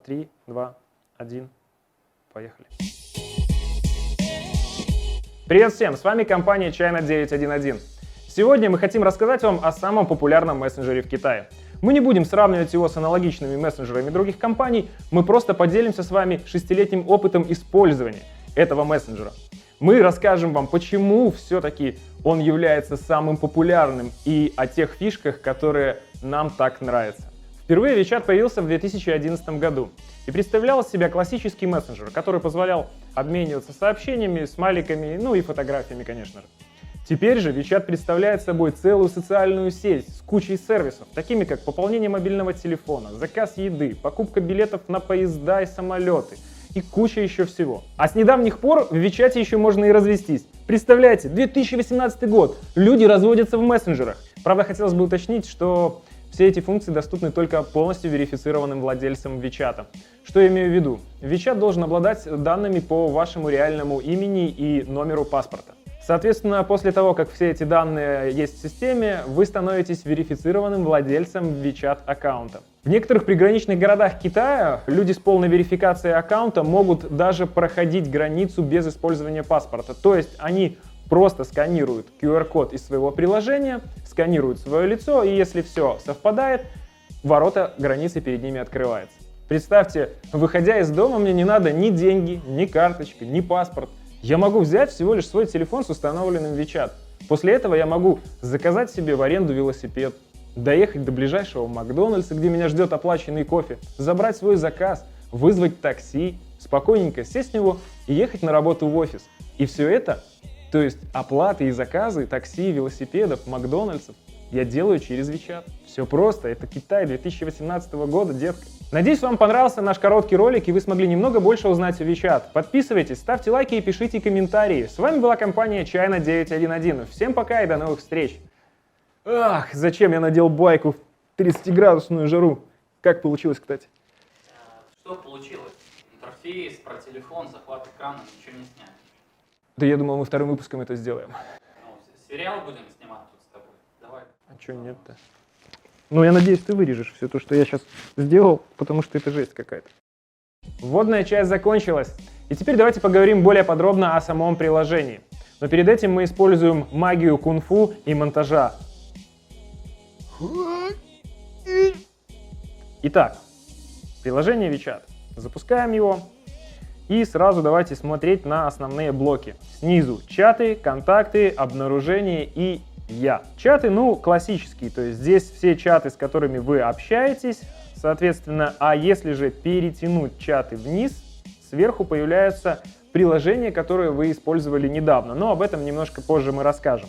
3, 2, 1. Поехали. Привет всем, с вами компания China 911. Сегодня мы хотим рассказать вам о самом популярном мессенджере в Китае. Мы не будем сравнивать его с аналогичными мессенджерами других компаний, мы просто поделимся с вами 6-летним опытом использования этого мессенджера. Мы расскажем вам, почему все-таки он является самым популярным и о тех фишках, которые нам так нравятся. Впервые WeChat появился в 2011 году и представлял из себя классический мессенджер, который позволял обмениваться сообщениями, смайликами, ну и фотографиями, конечно же. Теперь же WeChat представляет собой целую социальную сеть с кучей сервисов, такими как пополнение мобильного телефона, заказ еды, покупка билетов на поезда и самолеты и куча еще всего. А с недавних пор в WeChat еще можно и развестись. Представляете, 2018 год, люди разводятся в мессенджерах. Правда, хотелось бы уточнить, что все эти функции доступны только полностью верифицированным владельцам WeChat. Что я имею в виду? WeChat должен обладать данными по вашему реальному имени и номеру паспорта. Соответственно, после того, как все эти данные есть в системе, вы становитесь верифицированным владельцем WeChat аккаунта. В некоторых приграничных городах Китая люди с полной верификацией аккаунта могут даже проходить границу без использования паспорта. То есть они просто сканируют QR-код из своего приложения, сканируют свое лицо, и если все совпадает, ворота границы перед ними открываются. Представьте, выходя из дома, мне не надо ни деньги, ни карточка, ни паспорт. Я могу взять всего лишь свой телефон с установленным WeChat. После этого я могу заказать себе в аренду велосипед, доехать до ближайшего Макдональдса, где меня ждет оплаченный кофе, забрать свой заказ, вызвать такси, спокойненько сесть в него и ехать на работу в офис. И все это, то есть оплаты и заказы такси, велосипедов, Макдональдсов, я делаю через WeChat. Все просто, это Китай 2018 года, детка. Надеюсь, вам понравился наш короткий ролик и вы смогли немного больше узнать о WeChat. Подписывайтесь, ставьте лайки и пишите комментарии. С вами была компания China 911. Всем пока и до новых встреч. Ах, зачем я надел байку в 30-градусную жару? Как получилось, кстати? Что получилось? Интерфейс, про телефон, захват экрана, ничего не снять. Да я думал, мы вторым выпуском это сделаем. Ну, сериал будем снимать тут с тобой. Давай. А что нет-то? Ну, я надеюсь, ты вырежешь все то, что я сейчас сделал, потому что это жесть какая-то. Вводная часть закончилась. И теперь давайте поговорим более подробно о самом приложении. Но перед этим мы используем магию кунг-фу и монтажа. Итак, приложение WeChat. Запускаем его. И сразу давайте смотреть на основные блоки. Снизу чаты, контакты, обнаружение и я. Чаты, ну, классические, то есть здесь все чаты, с которыми вы общаетесь, соответственно, а если же перетянуть чаты вниз, сверху появляются приложения, которые вы использовали недавно, но об этом немножко позже мы расскажем.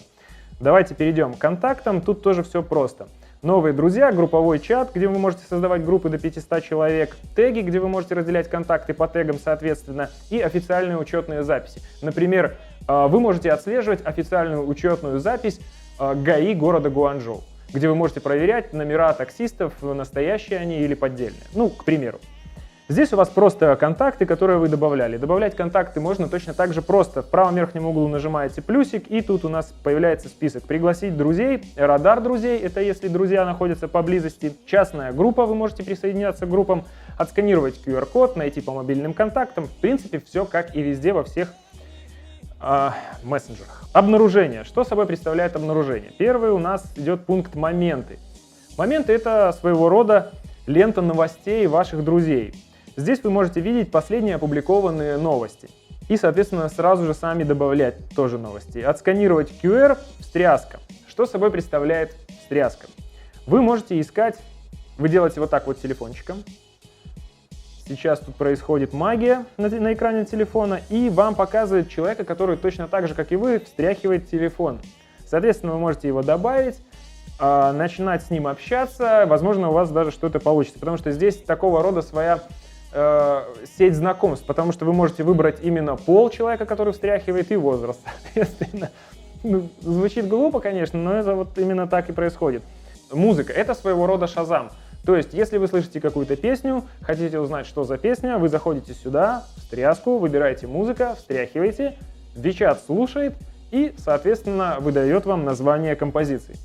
Давайте перейдем к контактам, тут тоже все просто. Новые друзья, групповой чат, где вы можете создавать группы до 500 человек, теги, где вы можете разделять контакты по тегам, соответственно, и официальные учетные записи. Например, вы можете отслеживать официальную учетную запись ГАИ города Гуанчжоу, где вы можете проверять номера таксистов, настоящие они или поддельные. Ну, к примеру. Здесь у вас просто контакты, которые вы добавляли. Добавлять контакты можно точно так же просто. В правом верхнем углу нажимаете плюсик, и тут у нас появляется список. Пригласить друзей, радар друзей, это если друзья находятся поблизости. Частная группа, вы можете присоединяться к группам, отсканировать QR-код, найти по мобильным контактам. В принципе, все как и везде во всех мессенджерах. Обнаружение. Что собой представляет обнаружение? Первый у нас идет пункт «Моменты». Моменты — это своего рода лента новостей ваших друзей. Здесь вы можете видеть последние опубликованные новости. И, соответственно, сразу же сами добавлять тоже новости. Отсканировать QR — встряска. Что собой представляет встряска? Вы можете искать, вы делаете вот так вот телефончиком. Сейчас тут происходит магия на экране телефона, и вам показывает человека, который точно так же, как и вы, встряхивает телефон. Соответственно, вы можете его добавить, начинать с ним общаться, возможно, у вас даже что-то получится, потому что здесь такого рода своя сеть знакомств, потому что вы можете выбрать именно пол человека, который встряхивает, и возраст, соответственно. Ну, звучит глупо, конечно, но это вот именно так и происходит. Музыка — это своего рода Шазам. То есть, если вы слышите какую-то песню, хотите узнать, что за песня, вы заходите сюда, в встряску, выбираете музыка, встряхиваете, WeChat слушает и, соответственно, выдает вам название композиции.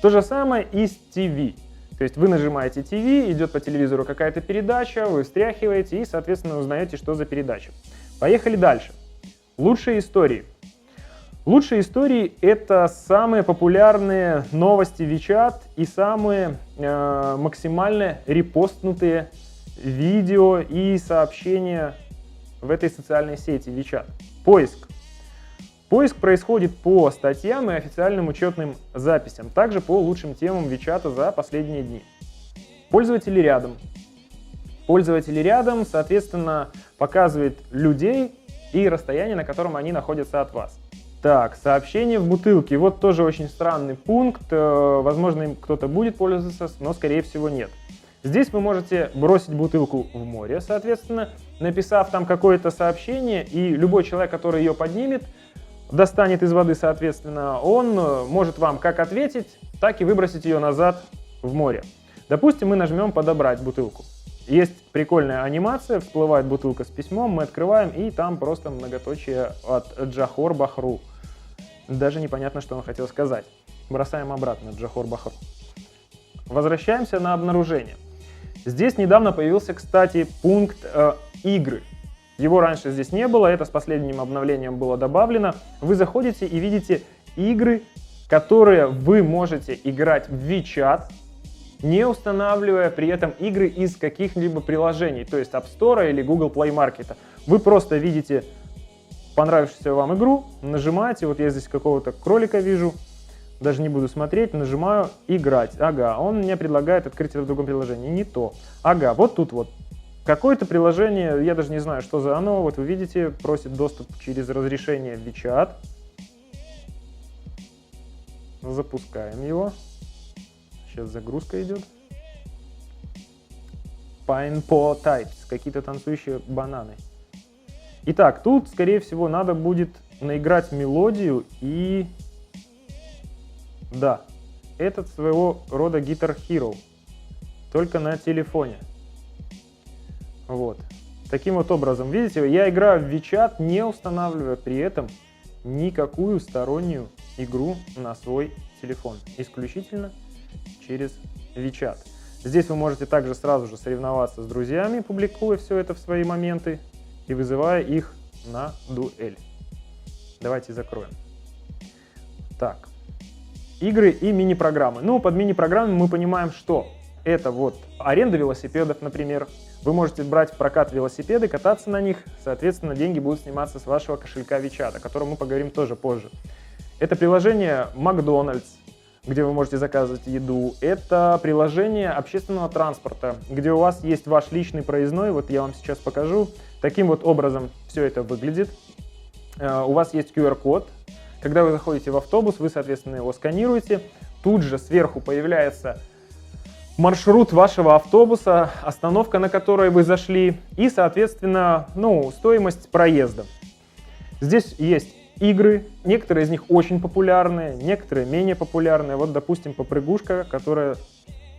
То же самое и с TV. То есть вы нажимаете TV, идет по телевизору какая-то передача, вы встряхиваете и, соответственно, узнаете, что за передача. Поехали дальше. Лучшие истории. Лучшие истории — это самые популярные новости WeChat и самые максимально репостнутые видео и сообщения в этой социальной сети WeChat. Поиск. Поиск происходит по статьям и официальным учетным записям, также по лучшим темам WeChat за последние дни. Пользователи рядом. Пользователи рядом, соответственно, показывает людей и расстояние, на котором они находятся от вас. Так, сообщение в бутылке. Вот тоже очень странный пункт. Возможно, им кто-то будет пользоваться, но, скорее всего, нет. Здесь вы можете бросить бутылку в море, соответственно, написав там какое-то сообщение, и любой человек, который ее поднимет, достанет из воды, соответственно, он может вам как ответить, так и выбросить ее назад в море. Допустим, мы нажмем «Подобрать бутылку». Есть прикольная анимация, всплывает бутылка с письмом, мы открываем, и там просто многоточие от Джохор Бахру. Даже непонятно, что он хотел сказать. Бросаем обратно Джохор Бахру. Возвращаемся на обнаружение. Здесь недавно появился, кстати, пункт «Игры». Его раньше здесь не было, это с последним обновлением было добавлено. Вы заходите и видите игры, которые вы можете играть в WeChat, не устанавливая при этом игры из каких-либо приложений, то есть App Store или Google Play Market. Вы просто видите понравившуюся вам игру, нажимаете, вот я здесь какого-то кролика вижу, даже не буду смотреть, нажимаю «Играть». Ага, он мне предлагает открыть это в другом приложении, не то. Ага, вот тут вот какое-то приложение, я даже не знаю, что за оно, вот вы видите, просит доступ через разрешение WeChat. Запускаем его. Сейчас загрузка идет. Pineapple Types, какие-то танцующие бананы. Итак, тут, скорее всего, надо будет наиграть мелодию и... Да, этот своего рода Guitar Hero, только на телефоне. Вот. Таким вот образом, видите, я играю в WeChat, не устанавливая при этом никакую стороннюю игру на свой телефон. Исключительно через WeChat. Здесь вы можете также сразу же соревноваться с друзьями, публикуя все это в свои моменты и вызывая их на дуэль. Давайте закроем. Так. Игры и мини-программы. Ну, под мини-программами мы понимаем, что это вот аренда велосипедов, например. Вы можете брать в прокат велосипеды, кататься на них, соответственно, деньги будут сниматься с вашего кошелька WeChat, о котором мы поговорим тоже позже. Это приложение Макдональдс, где вы можете заказывать еду. Это приложение общественного транспорта, где у вас есть ваш личный проездной. Вот я вам сейчас покажу. Таким вот образом все это выглядит. У вас есть QR-код. Когда вы заходите в автобус, вы, соответственно, его сканируете. Тут же сверху появляется маршрут вашего автобуса, остановка, на которой вы зашли, и, соответственно, стоимость проезда. Здесь есть игры, некоторые из них очень популярные, некоторые менее популярные. Вот, допустим, попрыгушка, которая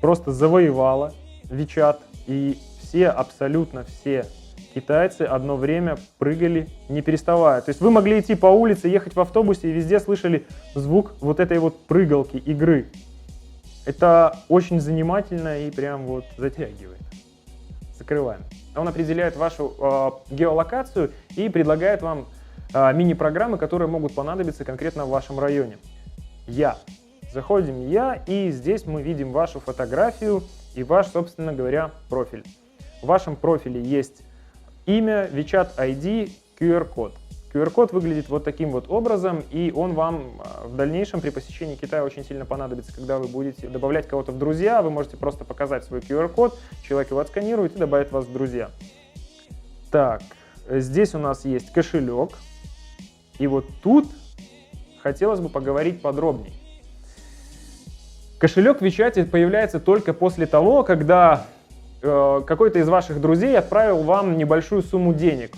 просто завоевала WeChat, и абсолютно все китайцы одно время прыгали, не переставая. То есть вы могли идти по улице, ехать в автобусе и везде слышали звук вот этой вот прыгалки, игры. Это очень занимательно и прям вот затягивает. Закрываем. Он определяет вашу геолокацию и предлагает вам мини-программы, которые могут понадобиться конкретно в вашем районе. Заходим и здесь мы видим вашу фотографию и ваш, собственно говоря, профиль. В вашем профиле есть имя, WeChat ID, QR-код. QR-код выглядит вот таким вот образом, и он вам в дальнейшем при посещении Китая очень сильно понадобится, когда вы будете добавлять кого-то в друзья. Вы можете просто показать свой QR-код, человек его отсканирует и добавит вас в друзья. Так, здесь у нас есть кошелек, и вот тут хотелось бы поговорить подробнее. Кошелек в WeChat появляется только после того, когда какой-то из ваших друзей отправил вам небольшую сумму денег.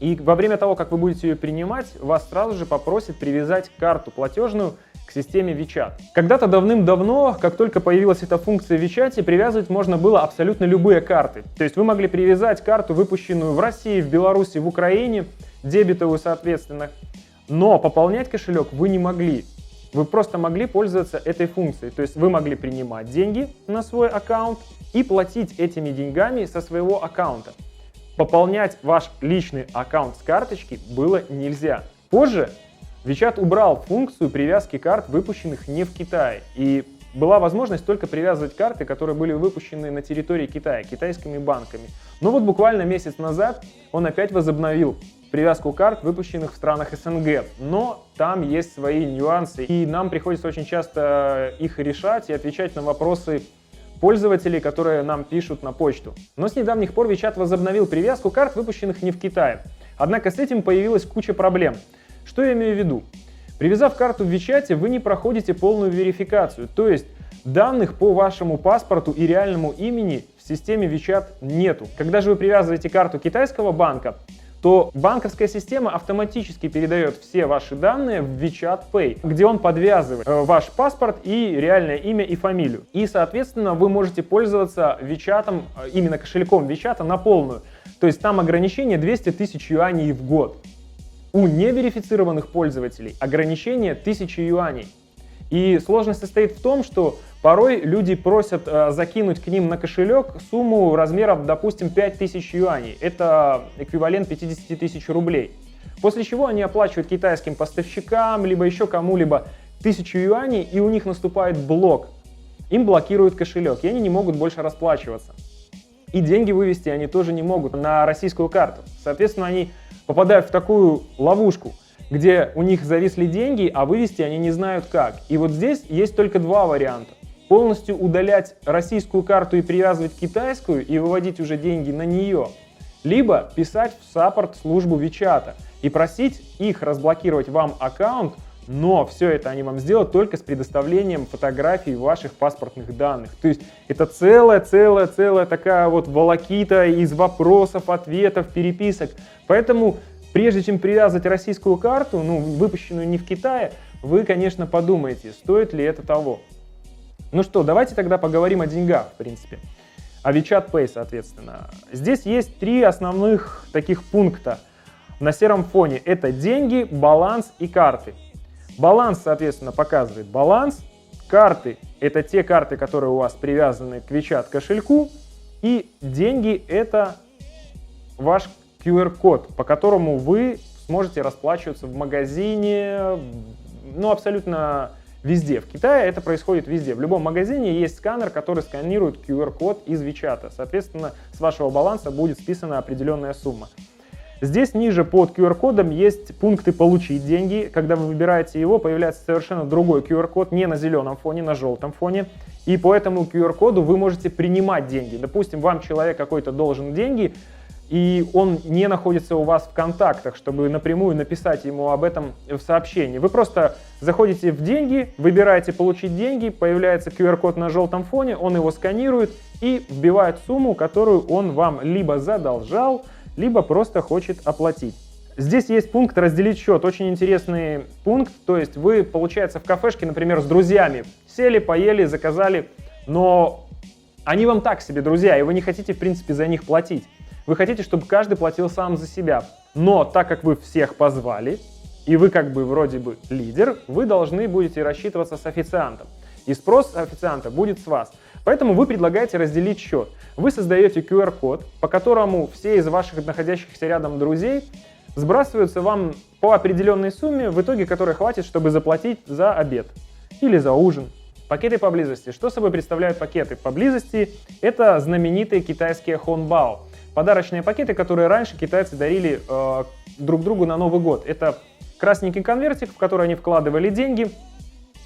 И во время того, как вы будете ее принимать, вас сразу же попросят привязать карту платежную к системе WeChat. Когда-то давным-давно, как только появилась эта функция в WeChat, привязывать можно было абсолютно любые карты. То есть вы могли привязать карту, выпущенную в России, в Беларуси, в Украине, дебетовую, соответственно. Но пополнять кошелек вы не могли. Вы просто могли пользоваться этой функцией. То есть вы могли принимать деньги на свой аккаунт и платить этими деньгами со своего аккаунта. Пополнять ваш личный аккаунт с карточки было нельзя. Позже WeChat убрал функцию привязки карт, выпущенных не в Китае. И была возможность только привязывать карты, которые были выпущены на территории Китая, китайскими банками. Но вот буквально месяц назад он опять возобновил привязку карт, выпущенных в странах СНГ. Но там есть свои нюансы, и нам приходится очень часто их решать и отвечать на вопросы пользователей, которые нам пишут на почту. Но с недавних пор WeChat возобновил привязку карт, выпущенных не в Китае. Однако с этим появилась куча проблем. Что я имею в виду? Привязав карту в WeChat, вы не проходите полную верификацию, то есть данных по вашему паспорту и реальному имени в системе WeChat нету. Когда же вы привязываете карту китайского банка, то банковская система автоматически передает все ваши данные в WeChat Pay, где он подвязывает ваш паспорт и реальное имя и фамилию. И, соответственно, вы можете пользоваться WeChat, именно кошельком WeChat на полную. То есть там ограничение 200 тысяч юаней в год. У неверифицированных пользователей ограничение 1000 юаней. И сложность состоит в том, что порой люди просят закинуть к ним на кошелек сумму размером, допустим, 5000 юаней. Это эквивалент 50 тысяч рублей. После чего они оплачивают китайским поставщикам, либо еще кому-либо 1000 юаней, и у них наступает блок. Им блокируют кошелек, и они не могут больше расплачиваться. И деньги вывести они тоже не могут на российскую карту. Соответственно, они попадают в такую ловушку, где у них зависли деньги, а вывести они не знают как. И вот здесь есть только два варианта. Полностью удалять российскую карту и привязывать китайскую и выводить уже деньги на нее. Либо писать в саппорт-службу WeChat и просить их разблокировать вам аккаунт, но все это они вам сделают только с предоставлением фотографий ваших паспортных данных. То есть это целая такая вот волокита из вопросов, ответов, переписок. Поэтому прежде чем привязать российскую карту, выпущенную не в Китае, вы, конечно, подумаете, стоит ли это того. Ну что, давайте тогда поговорим о деньгах, в принципе. О WeChat Pay, соответственно. Здесь есть три основных таких пункта на сером фоне. Это деньги, баланс и карты. Баланс, соответственно, показывает баланс. Карты — это те карты, которые у вас привязаны к WeChat кошельку. И деньги — это ваш QR-код, по которому вы сможете расплачиваться в магазине, абсолютно везде. В Китае это происходит везде. В любом магазине есть сканер, который сканирует QR-код из WeChat. Соответственно, с вашего баланса будет списана определенная сумма. Здесь ниже под QR-кодом есть пункты «Получить деньги». Когда вы выбираете его, появляется совершенно другой QR-код, не на зеленом фоне, на желтом фоне. И по этому QR-коду вы можете принимать деньги. Допустим, вам человек какой-то должен деньги, и он не находится у вас в контактах, чтобы напрямую написать ему об этом в сообщении. Вы просто заходите в деньги, выбираете «Получить деньги», появляется QR-код на желтом фоне, он его сканирует и вбивает сумму, которую он вам либо задолжал, либо просто хочет оплатить. Здесь есть пункт «Разделить счет». Очень интересный пункт. То есть вы, получается, в кафешке, например, с друзьями сели, поели, заказали, но они вам так себе друзья, и вы не хотите, в принципе, за них платить. Вы хотите, чтобы каждый платил сам за себя. Но так как вы всех позвали, и вы как бы вроде бы лидер, вы должны будете рассчитываться с официантом. И спрос официанта будет с вас. Поэтому вы предлагаете разделить счет. Вы создаете QR-код, по которому все из ваших находящихся рядом друзей сбрасываются вам по определенной сумме, в итоге которой хватит, чтобы заплатить за обед или за ужин. Пакеты поблизости. Что собой представляют пакеты поблизости? Это знаменитые китайские хонбао. Подарочные пакеты, которые раньше китайцы дарили друг другу на Новый год. Это красненький конвертик, в который они вкладывали деньги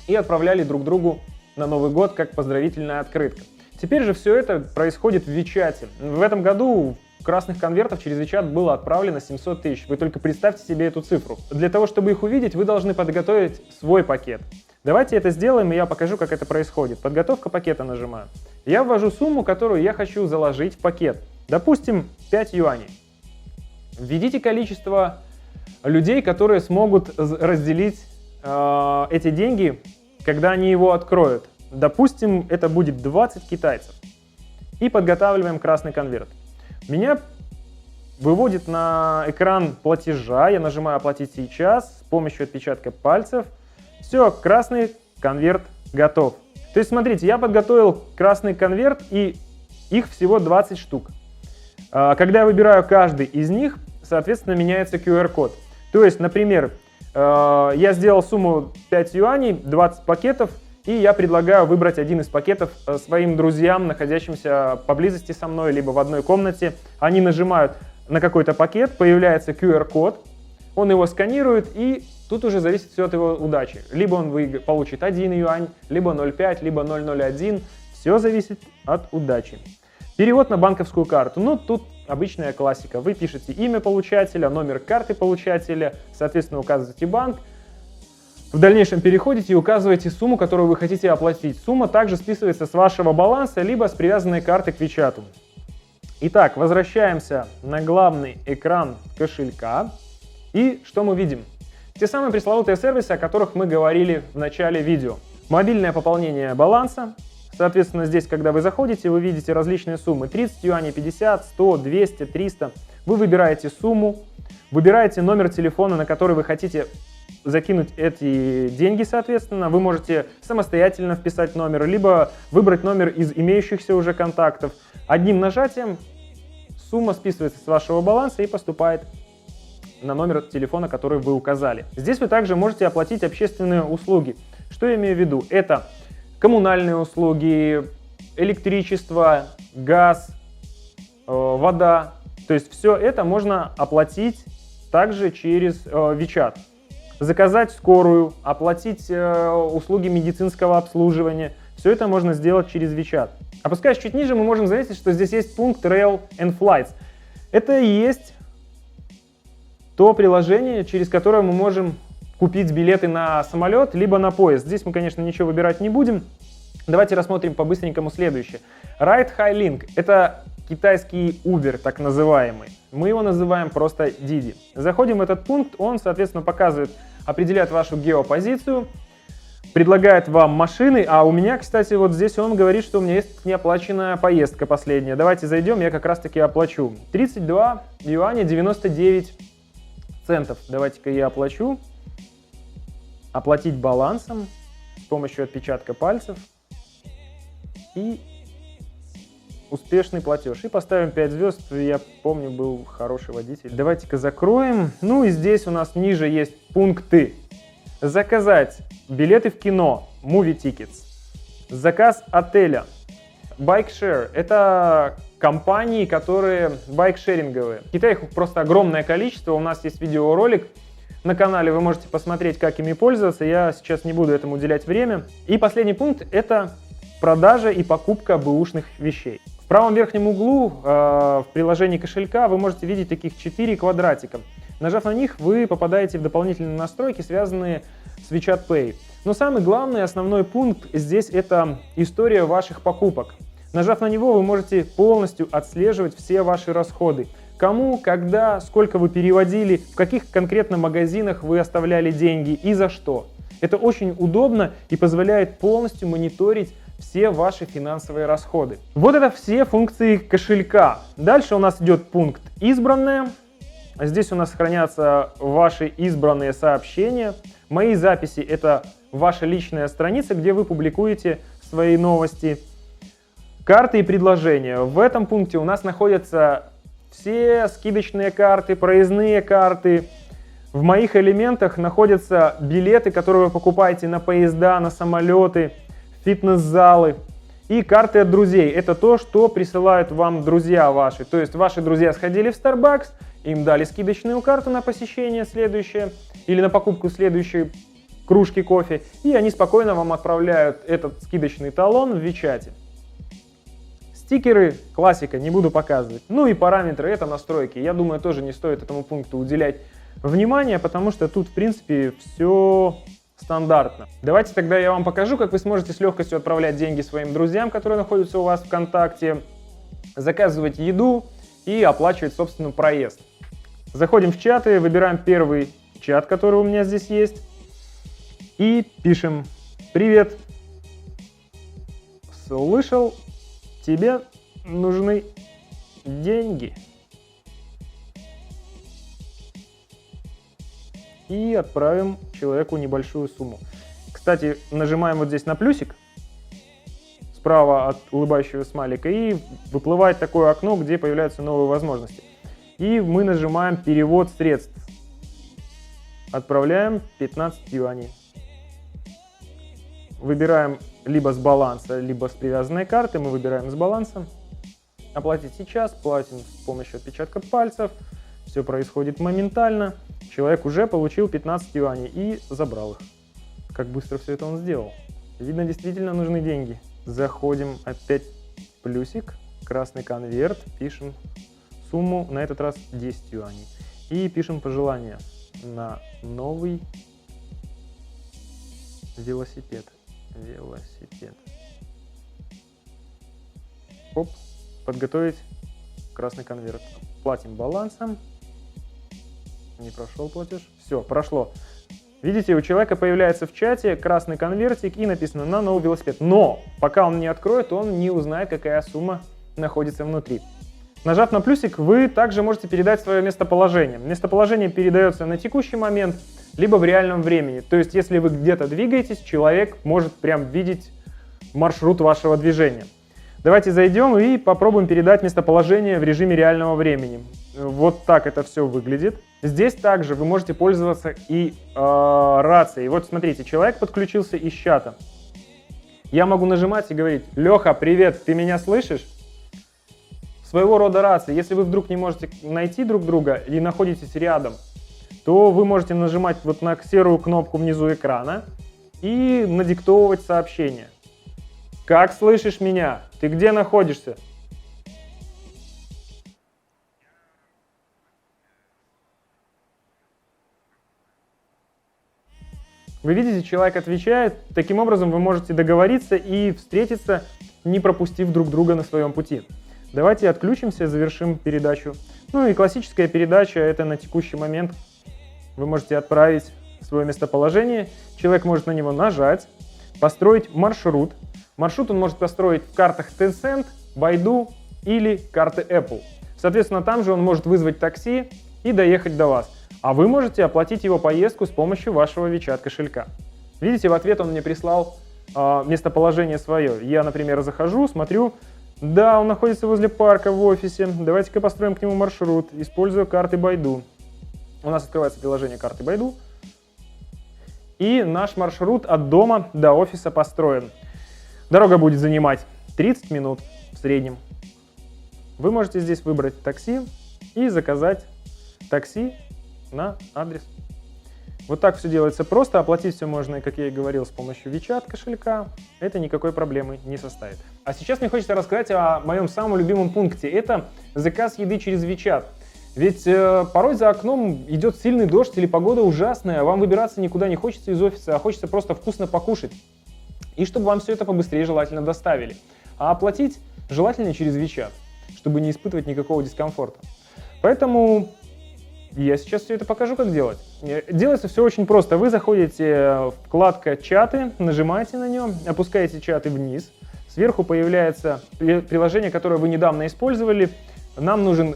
и отправляли друг другу на Новый год как поздравительная открытка. Теперь же все это происходит в WeChat. В этом году красных конвертов через WeChat было отправлено 700 тысяч. Вы только представьте себе эту цифру. Для того, чтобы их увидеть, вы должны подготовить свой пакет. Давайте это сделаем, и я покажу, как это происходит. Подготовка пакета нажимаю. Я ввожу сумму, которую я хочу заложить в пакет. Допустим, 5 юаней. Введите количество людей, которые смогут разделить эти деньги, когда они его откроют. Допустим, это будет 20 китайцев. И подготавливаем красный конверт. Меня выводит на экран платежа. Я нажимаю «Оплатить сейчас» с помощью отпечатка пальцев. Все, красный конверт готов. То есть, смотрите, я подготовил красный конверт, и их всего 20 штук. Когда я выбираю каждый из них, соответственно, меняется QR-код. То есть, например, я сделал сумму 5 юаней, 20 пакетов, и я предлагаю выбрать один из пакетов своим друзьям, находящимся поблизости со мной, либо в одной комнате. Они нажимают на какой-то пакет, появляется QR-код, он его сканирует, и тут уже зависит все от его удачи. Либо он получит 1 юань, либо 0,5, либо 0,01. Все зависит от удачи. Перевод на банковскую карту. Ну, тут обычная классика. Вы пишете имя получателя, номер карты получателя, соответственно, указываете банк. В дальнейшем переходите и указываете сумму, которую вы хотите оплатить. Сумма также списывается с вашего баланса, либо с привязанной карты к Вичату. Итак, возвращаемся на главный экран кошелька. И что мы видим? Те самые пресловутые сервисы, о которых мы говорили в начале видео. Мобильное пополнение баланса. Соответственно, здесь, когда вы заходите, вы видите различные суммы. 30 юаней, 50, 100, 200, 300. Вы выбираете сумму, выбираете номер телефона, на который вы хотите закинуть эти деньги, соответственно. Вы можете самостоятельно вписать номер, либо выбрать номер из имеющихся уже контактов. Одним нажатием сумма списывается с вашего баланса и поступает на номер телефона, который вы указали. Здесь вы также можете оплатить общественные услуги. Что я имею в виду? Это коммунальные услуги, электричество, газ, вода. То есть все это можно оплатить также через Вичат. Заказать скорую, оплатить услуги медицинского обслуживания. Все это можно сделать через Вичат. Опускаясь чуть ниже, мы можем заметить, что здесь есть пункт Rail and Flights. Это и есть то приложение, через которое мы можем купить билеты на самолет, либо на поезд. Здесь мы, конечно, ничего выбирать не будем. Давайте рассмотрим по-быстренькому следующее. Ride High Link – это китайский Uber, так называемый. Мы его называем просто Didi. Заходим в этот пункт, он, соответственно, показывает, определяет вашу геопозицию, предлагает вам машины, а у меня, кстати, вот здесь он говорит, что у меня есть неоплаченная поездка последняя. Давайте зайдем, я как раз-таки оплачу. 32 юаня 99 центов. Давайте-ка я оплачу. Оплатить балансом с помощью отпечатка пальцев. И успешный платеж. И поставим 5 звезд. Я помню, был хороший водитель. Давайте-ка закроем. Ну и здесь у нас ниже есть пункты. Заказать билеты в кино. Movie Tickets. Заказ отеля. Bike Share. Это компании, которые байкшеринговые. В Китае их просто огромное количество. У нас есть видеоролик на канале. Вы можете посмотреть, как ими пользоваться. Я сейчас не буду этому уделять время. И последний пункт – это продажа и покупка бэушных вещей. В правом верхнем углу в приложении кошелька вы можете видеть таких 4 квадратика. Нажав на них, вы попадаете в дополнительные настройки, связанные с WeChat Pay. Но самый главный, основной пункт здесь – это история ваших покупок. Нажав на него, вы можете полностью отслеживать все ваши расходы. Кому, когда, сколько вы переводили, в каких конкретно магазинах вы оставляли деньги и за что. Это очень удобно и позволяет полностью мониторить все ваши финансовые расходы. Вот это все функции кошелька. Дальше у нас идет пункт «Избранное». Здесь у нас хранятся ваши избранные сообщения. Мои записи – это ваша личная страница, где вы публикуете свои новости. Карты и предложения. В этом пункте у нас находятся все скидочные карты, проездные карты. В моих элементах находятся билеты, которые вы покупаете на поезда, на самолеты, фитнес-залы. И карты от друзей. Это то, что присылают вам друзья ваши. То есть ваши друзья сходили в Starbucks, им дали скидочную карту на посещение следующее или на покупку следующей кружки кофе, и они спокойно вам отправляют этот скидочный талон в Вичате. Стикеры, классика, не буду показывать. Ну и параметры, это настройки. Я думаю, тоже не стоит этому пункту уделять внимание, потому что тут, в принципе, все стандартно. Давайте тогда я вам покажу, как вы сможете с легкостью отправлять деньги своим друзьям, которые находятся у вас ВКонтакте, заказывать еду и оплачивать, собственно, проезд. Заходим в чаты, выбираем первый чат, который у меня здесь есть, и пишем: «Привет, слышал, тебе нужны деньги». И отправим человеку небольшую сумму. Кстати, нажимаем вот здесь на плюсик справа от улыбающего смайлика, и выплывает такое окно, где появляются новые возможности. И мы нажимаем «Перевод средств». Отправляем 15 юаней. Выбираем либо с баланса, либо с привязанной карты. Мы выбираем с баланса. Оплатить сейчас, платим с помощью отпечатка пальцев. Все происходит моментально. Человек уже получил 15 юаней и забрал их. Как быстро все это он сделал. Видно, действительно нужны деньги. Заходим опять плюсик, красный конверт, пишем сумму, на этот раз 10 юаней. И пишем пожелание на новый велосипед. Оп, подготовить красный конверт. Платим балансом. Не прошел платеж. Все, прошло. Видите, у человека появляется в чате красный конвертик и написано «на новый велосипед». Но пока он не откроет, он не узнает, какая сумма находится внутри. Нажав на плюсик, вы также можете передать свое местоположение. Местоположение передается на текущий момент, либо в реальном времени. То есть, если вы где-то двигаетесь, человек может прям видеть маршрут вашего движения. Давайте зайдем и попробуем передать местоположение в режиме реального времени. Вот так это все выглядит. Здесь также вы можете пользоваться и рацией. Вот смотрите, человек подключился из чата. Я могу нажимать и говорить: «Леха, привет, ты меня слышишь?» Своего рода рация. Если вы вдруг не можете найти друг друга и находитесь рядом, то вы можете нажимать вот на серую кнопку внизу экрана и надиктовывать сообщение. «Как слышишь меня? Ты где находишься?» Вы видите, человек отвечает. Таким образом, вы можете договориться и встретиться, не пропустив друг друга на своем пути. Давайте отключимся, завершим передачу. Ну и классическая передача — это на текущий момент. Вы можете отправить свое местоположение. Человек может на него нажать, построить маршрут. Маршрут он может построить в картах Tencent, Baidu или карты Apple. Соответственно, там же он может вызвать такси и доехать до вас. А вы можете оплатить его поездку с помощью вашего WeChat кошелька. Видите, в ответ он мне прислал местоположение свое. Я, например, захожу, смотрю, да, он находится возле парка в офисе. Давайте-ка построим к нему маршрут, используя карты Baidu. У нас открывается приложение карты Baidu. И наш маршрут от дома до офиса построен. Дорога будет занимать 30 минут в среднем. Вы можете здесь выбрать такси и заказать такси на адрес. Вот так все делается просто. Оплатить все можно, как я и говорил, с помощью WeChat кошелька. Это никакой проблемы не составит. А сейчас мне хочется рассказать о моем самом любимом пункте. Это заказ еды через WeChat. Ведь порой за окном идет сильный дождь или погода ужасная, а вам выбираться никуда не хочется из офиса, а хочется просто вкусно покушать. И чтобы вам все это побыстрее желательно доставили. А оплатить желательно через WeChat, чтобы не испытывать никакого дискомфорта. Поэтому я сейчас все это покажу, как делать. Делается все очень просто. Вы заходите в вкладку «Чаты», нажимаете на нее, опускаете чаты вниз. Сверху появляется приложение, которое вы недавно использовали. Нам нужен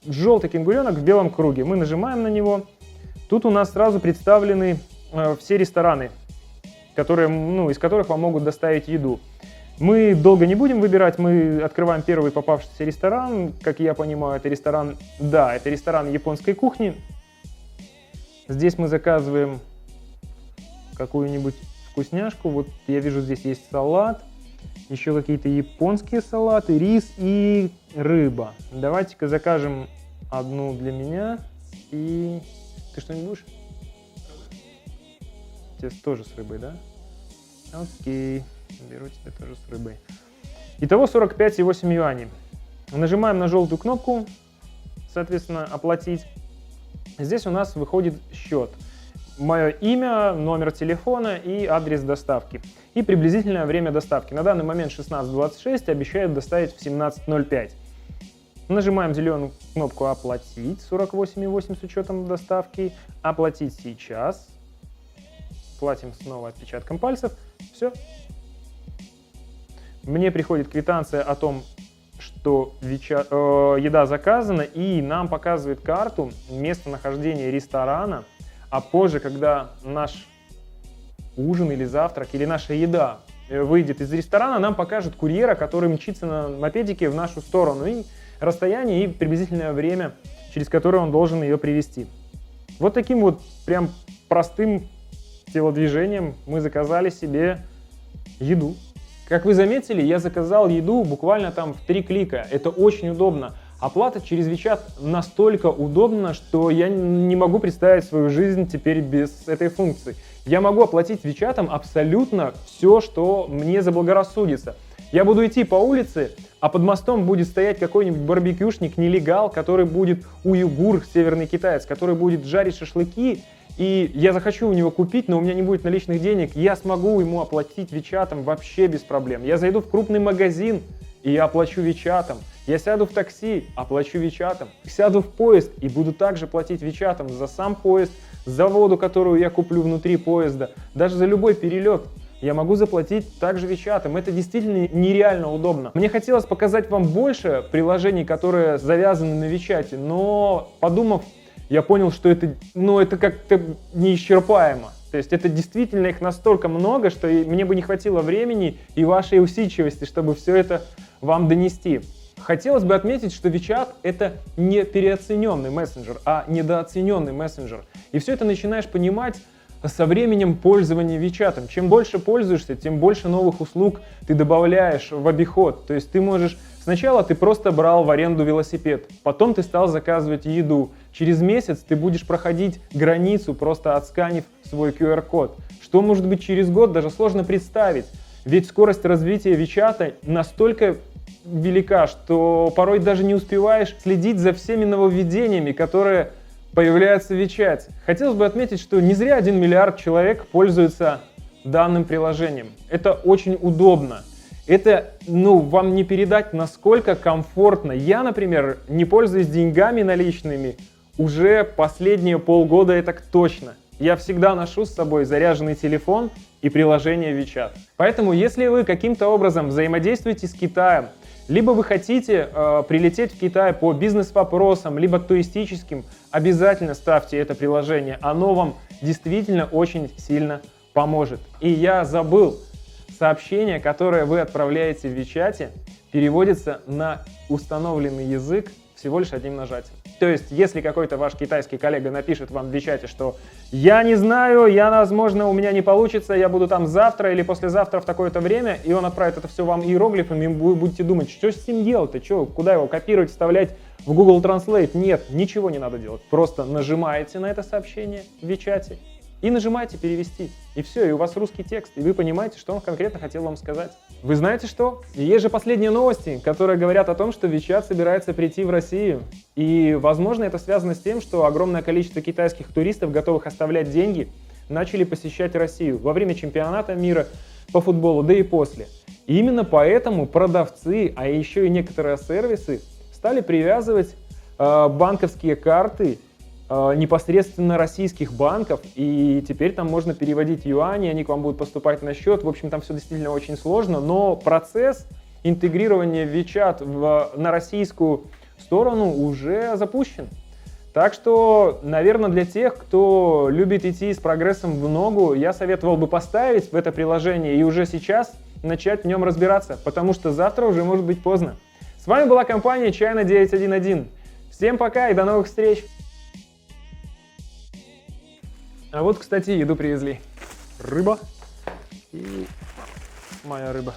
желтый кенгуренок в белом круге. Мы нажимаем на него. Тут у нас сразу представлены все рестораны, из которых вам могут доставить еду. Мы долго не будем выбирать, мы открываем первый попавшийся ресторан. Как я понимаю, это ресторан, да, это ресторан японской кухни. Здесь мы заказываем какую-нибудь вкусняшку. Вот я вижу, здесь есть салат, еще какие-то японские салаты, рис и рыба. Давайте-ка закажем одну для меня. И ты что-нибудь будешь? Тебе тоже с рыбой, да? Окей. Беру тебе тоже с рыбой. Итого 45,8 юаней. Нажимаем на желтую кнопку, соответственно, оплатить. Здесь у нас выходит счет. Мое имя, номер телефона и адрес доставки. И приблизительное время доставки. На данный момент 16:26, обещают доставить в 17:05. Нажимаем зеленую кнопку «Оплатить», 48,8 с учетом доставки. «Оплатить сейчас». Платим снова отпечатком пальцев. Все. Мне приходит квитанция о том, что еда заказана, и нам показывает карту местонахождения ресторана. А позже, когда наш ужин или завтрак, или наша еда выйдет из ресторана, нам покажет курьера, который мчится на мопедике в нашу сторону, и расстояние, и приблизительное время, через которое он должен ее привезти. Вот таким вот прям простым телодвижением мы заказали себе еду. Как вы заметили, я заказал еду буквально там в 3 клика. Это очень удобно. Оплата через WeChat настолько удобна, что я не могу представить свою жизнь теперь без этой функции. Я могу оплатить WeChat абсолютно все, что мне заблагорассудится. Я буду идти по улице, а под мостом будет стоять какой-нибудь барбекюшник, нелегал, который будет уйгур, северный китаец, который будет жарить шашлыки, и я захочу у него купить, но у меня не будет наличных денег, я смогу ему оплатить WeChat вообще без проблем. Я зайду в крупный магазин, и я оплачу WeChat. Я сяду в такси, оплачу WeChat. Сяду в поезд и буду также платить WeChat за сам поезд, за воду, которую я куплю внутри поезда, даже за любой перелет. Я могу заплатить также WeChat. Это действительно нереально удобно. Мне хотелось показать вам больше приложений, которые завязаны на WeChat, но подумав, я понял, что это как-то неисчерпаемо. То есть это действительно их настолько много, что мне бы не хватило времени и вашей усидчивости, чтобы все это вам донести. Хотелось бы отметить, что WeChat — это не переоцененный мессенджер, а недооцененный мессенджер. И все это начинаешь понимать со временем пользования WeChat. Чем больше пользуешься, тем больше новых услуг ты добавляешь в обиход. То есть ты можешь... Сначала ты просто брал в аренду велосипед, потом ты стал заказывать еду. Через месяц ты будешь проходить границу, просто отсканив свой QR-код. Что может быть через год, даже сложно представить. Ведь скорость развития WeChat настолько велика, что порой даже не успеваешь следить за всеми нововведениями, которые появляются в WeChat. Хотелось бы отметить, что не зря 1 миллиард человек пользуются данным приложением. Это очень удобно. Это, вам не передать, насколько комфортно. Я, например, не пользуюсь деньгами наличными уже последние полгода, это точно. Я всегда ношу с собой заряженный телефон и приложение WeChat. Поэтому, если вы каким-то образом взаимодействуете с Китаем, либо вы хотите прилететь в Китай по бизнес-вопросам, либо туристическим, обязательно ставьте это приложение. Оно вам действительно очень сильно поможет. И я забыл. Сообщение, которое вы отправляете в WeChat, переводится на установленный язык всего лишь одним нажатием. То есть, если какой-то ваш китайский коллега напишет вам в WeChat, что «я не знаю, возможно, у меня не получится, я буду там завтра или послезавтра в такое-то время», и он отправит это все вам иероглифами, и вы будете думать, что с ним делать-то, куда его копировать, вставлять в Google Translate? Нет, ничего не надо делать. Просто нажимаете на это сообщение в WeChat и нажимаете «Перевести». И все, и у вас русский текст, и вы понимаете, что он конкретно хотел вам сказать. Вы знаете что? Есть же последние новости, которые говорят о том, что WeChat собирается прийти в Россию. И, возможно, это связано с тем, что огромное количество китайских туристов, готовых оставлять деньги, начали посещать Россию во время чемпионата мира по футболу, да и после. И именно поэтому продавцы, а еще и некоторые сервисы стали привязывать банковские карты непосредственно российских банков, и теперь там можно переводить юани, они к вам будут поступать на счет. В общем, там все действительно очень сложно, но процесс интегрирования WeChat на российскую сторону уже запущен. Так что, наверное, для тех, кто любит идти с прогрессом в ногу, я советовал бы поставить в это приложение и уже сейчас начать в нем разбираться, потому что завтра уже может быть поздно. С вами была компания China 911. Всем пока и до новых встреч! А вот, кстати, еду привезли. Рыба и моя рыба.